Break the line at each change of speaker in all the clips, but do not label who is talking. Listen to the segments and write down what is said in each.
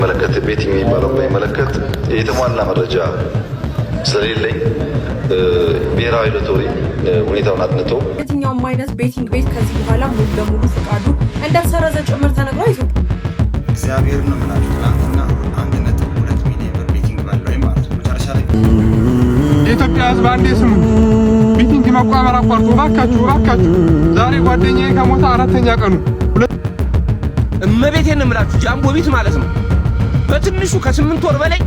መለከት ቤቲንግ የሚባለው በመለከት የተሟላ መረጃ ስለሌለኝ ብሔራዊ ሎተሪ ሁኔታውን አጥንቶ
የትኛውም አይነት ቤቲንግ ቤት ከዚህ በኋላ ሙሉ ለሙሉ ፈቃዱ እንደተሰረዘ ጭምር ተነግሮ ኢትዮጵያ
እግዚአብሔር ነው ማለት ትናንትና 1.2 ሚሊዮን ብር ቤቲንግ ባለው ማለት ነው። መጨረሻ ላይ
የኢትዮጵያ ሕዝብ አንዴ ስሙ ቤቲንግ መቋመር አቋርጦ ባካችሁ ዛሬ ጓደኛዬ ከሞተ 4ኛ ቀኑ
እመቤቴን እምላችሁ ጃምቦ ቤት ማለት ነው። በትንሹ ከ8 ወር በላይ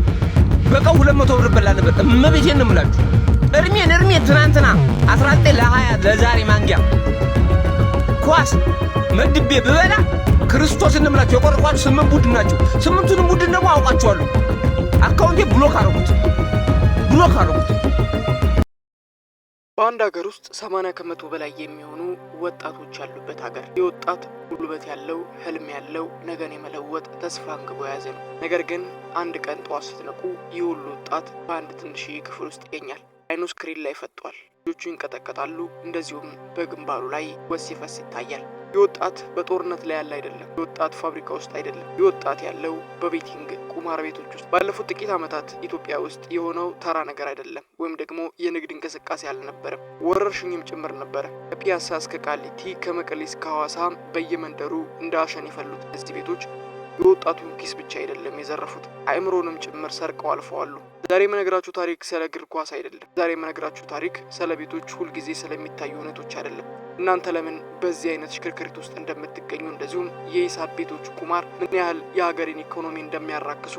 በቀን 200 ብር በላ ነበር። እመቤቴን እምላችሁ እርሜን ትናንትና 19 ለ20 ለዛሬ ማንጊያ ኳስ መድቤ ብበላ ክርስቶስን እምላችሁ የቆረቋችሁ 8 ቡድን ናቸው። 8ቱንም ቡድን ደግሞ አውቃቸዋለሁ። አካውንቴ ብሎክ አረጉት።
በአንድ ሀገር ውስጥ 80 ከመቶ በላይ የሚሆኑ ወጣቶች ያሉበት ሀገር የወጣት ጉልበት ያለው ህልም ያለው ነገን የመለወጥ ተስፋ አንግቦ ያዘ ነው። ነገር ግን አንድ ቀን ጠዋት ስትነቁ ይህ ሁሉ ወጣት በአንድ ትንሽዬ ክፍል ውስጥ ይገኛል። አይኑ ስክሪን ላይ ፈጥቷል። ልጆቹ ይንቀጠቀጣሉ። እንደዚሁም በግንባሩ ላይ ወሲፈስ ይታያል። የወጣት በጦርነት ላይ ያለ አይደለም። የወጣት ፋብሪካ ውስጥ አይደለም። የወጣት ያለው በቤቲንግ ቁማር ቤቶች ውስጥ። ባለፉት ጥቂት ዓመታት ኢትዮጵያ ውስጥ የሆነው ተራ ነገር አይደለም፣ ወይም ደግሞ የንግድ እንቅስቃሴ አልነበረም። ወረርሽኝም ጭምር ነበረ። ከፒያሳ እስከ ቃሊቲ፣ ከመቀሌ እስከ ሐዋሳ በየመንደሩ እንደ አሸን የፈሉት እነዚህ ቤቶች የወጣቱን ኪስ ብቻ አይደለም የዘረፉት፣ አእምሮንም ጭምር ሰርቀው አልፈዋሉ። ዛሬ የምነግራችሁ ታሪክ ስለ እግር ኳስ አይደለም። ዛሬ የምነግራችሁ ታሪክ ስለ ቤቶች ሁልጊዜ ስለሚታዩ እውነቶች አይደለም። እናንተ ለምን በዚህ አይነት ሽክርክሪት ውስጥ እንደምትገኙ፣ እንደዚሁም የሂሳብ ቤቶች ቁማር ምን ያህል የሀገርን ኢኮኖሚ እንደሚያራክሱ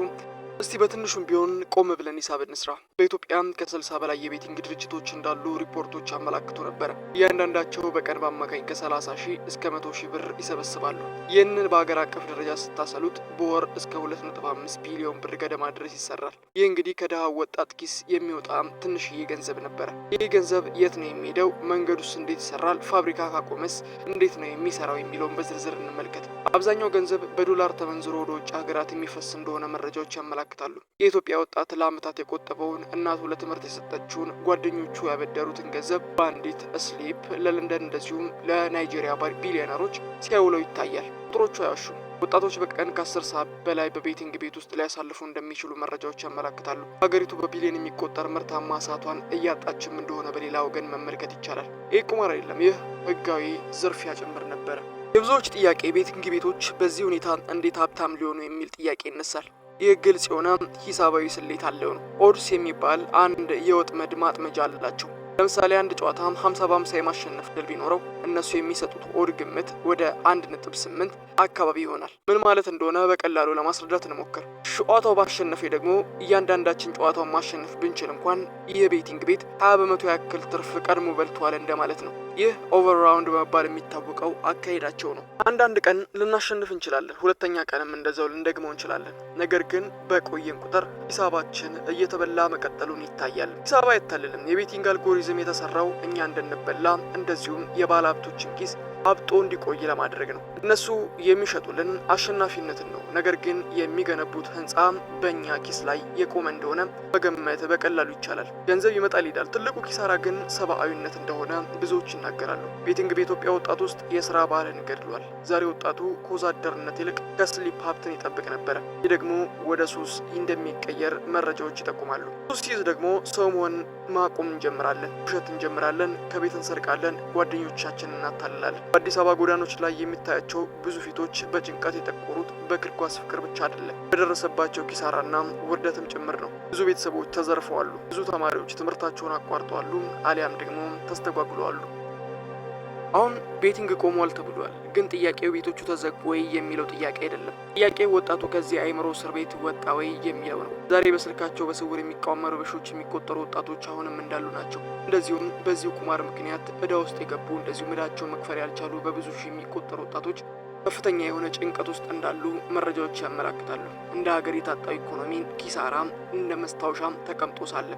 እስቲ በትንሹም ቢሆን ቆም ብለን ሂሳብ እንስራ። በኢትዮጵያ ከ60 በላይ የቤቲንግ ድርጅቶች እንዳሉ ሪፖርቶች አመላክቶ ነበር። እያንዳንዳቸው በቀን በአማካኝ ከ30 ሺህ እስከ 100 ሺህ ብር ይሰበስባሉ። ይህንን በሀገር አቀፍ ደረጃ ስታሰሉት በወር እስከ 2.5 ቢሊዮን ብር ገደማ ድረስ ይሰራል። ይህ እንግዲህ ከድሃው ወጣት ኪስ የሚወጣ ትንሽዬ ገንዘብ ነበረ። ይህ ገንዘብ የት ነው የሚሄደው? መንገዱስ እንዴት ይሰራል? ፋብሪካ ካቆመስ እንዴት ነው የሚሰራው? የሚለውን በዝርዝር እንመልከት። አብዛኛው ገንዘብ በዶላር ተመንዝሮ ወደ ውጭ ሀገራት የሚፈስ እንደሆነ መረጃዎች ያመላክታሉ። የኢትዮጵያ ወጣት ለዓመታት የቆጠበውን እናቱ ለትምህርት የሰጠችውን ጓደኞቹ ያበደሩትን ገንዘብ በአንዲት ስሊፕ ለለንደን እንደዚሁም ለናይጄሪያ ቢሊዮነሮች ሲያውለው ይታያል። ቁጥሮቹ አያሹም። ወጣቶች በቀን ከ10 ሰዓት በላይ በቤቲንግ ቤት ውስጥ ሊያሳልፉ እንደሚችሉ መረጃዎች ያመላክታሉ። ሀገሪቱ በቢሊዮን የሚቆጠር ምርታማ ሰዓቷን እያጣችም እንደሆነ በሌላ ወገን መመልከት ይቻላል። ይህ ቁማር አይደለም፣ ይህ ህጋዊ ዝርፊያ ጭምር ነበረ። የብዙዎች ጥያቄ ቤቲንግ ቤቶች በዚህ ሁኔታ እንዴት ሀብታም ሊሆኑ የሚል ጥያቄ ይነሳል። ይህ ግልጽ የሆነ ሂሳባዊ ስሌት አለው ነው። ኦድስ የሚባል አንድ የወጥመድ ማጥመጃ አላቸው። ለምሳሌ አንድ ጨዋታ 50 በ50 የማሸነፍ ድል ቢኖረው እነሱ የሚሰጡት ኦድ ግምት ወደ 1.8 አካባቢ ይሆናል። ምን ማለት እንደሆነ በቀላሉ ለማስረዳት እንሞክር። ጨዋታው ባሸነፈ ደግሞ እያንዳንዳችን ጨዋታውን ማሸነፍ ብንችል እንኳን ይህ ቤቲንግ ቤት 20 በመቶ ያክል ትርፍ ቀድሞ በልቷል እንደማለት ነው። ይህ ኦቨርራውንድ በመባል የሚታወቀው አካሄዳቸው ነው። አንዳንድ ቀን ልናሸንፍ እንችላለን፣ ሁለተኛ ቀንም እንደዛው ልንደግመው እንችላለን። ነገር ግን በቆየን ቁጥር ሂሳባችን እየተበላ መቀጠሉን ይታያል። ሂሳብ አይታልልም። የቤቲንግ አልጎሪዝም የተሰራው እኛ እንድንበላ እንደዚሁም የባለ ሀብቶችን ኪስ አብጦ እንዲቆይ ለማድረግ ነው። እነሱ የሚሸጡልን አሸናፊነትን ነው። ነገር ግን የሚገነቡት ህንፃ በእኛ ኪስ ላይ የቆመ እንደሆነ መገመት በቀላሉ ይቻላል። ገንዘብ ይመጣል ይሄዳል። ትልቁ ኪሳራ ግን ሰብአዊነት እንደሆነ ብዙዎች ይናገራሉ። ቤቲንግ በኢትዮጵያ ወጣት ውስጥ የስራ ባህልን ገድሏል። ዛሬ ወጣቱ ከወዛደርነት ይልቅ ከስሊፕ ሀብትን ይጠብቅ ነበረ። ይህ ደግሞ ወደ ሱስ እንደሚቀየር መረጃዎች ይጠቁማሉ። ሱስ ሲይዝ ደግሞ ሰው መሆን ማቆም እንጀምራለን፣ ውሸት እንጀምራለን፣ ከቤት እንሰርቃለን፣ ጓደኞቻችንን እናታልላለን። በአዲስ አበባ ጎዳኖች ላይ የሚታያቸው ብዙ ፊቶች በጭንቀት የጠቆሩት በእግር ኳስ ፍቅር ብቻ አይደለም፣ በደረሰባቸው ኪሳራና ውርደትም ጭምር ነው። ብዙ ቤተሰቦች ተዘርፈዋሉ። ብዙ ተማሪዎች ትምህርታቸውን አቋርጠዋሉ፣ አሊያም ደግሞ ተስተጓጉለዋሉ። አሁን ቤቲንግ ቆሟል ተብሏል። ግን ጥያቄው ቤቶቹ ተዘጉ ወይ የሚለው ጥያቄ አይደለም። ጥያቄው ወጣቱ ከዚህ አእምሮ እስር ቤት ወጣ ወይ የሚለው ነው። ዛሬ በስልካቸው በስውር የሚቃወመሩ በሺዎች የሚቆጠሩ ወጣቶች አሁንም እንዳሉ ናቸው። እንደዚሁም በዚሁ ቁማር ምክንያት ዕዳ ውስጥ የገቡ እንደዚሁም ዕዳቸው መክፈል ያልቻሉ በብዙ ሺህ የሚቆጠሩ ወጣቶች ከፍተኛ የሆነ ጭንቀት ውስጥ እንዳሉ መረጃዎች ያመላክታሉ። እንደ ሀገር የታጣው ኢኮኖሚ ኪሳራ እንደ መስታወሻም ተቀምጦ ሳለ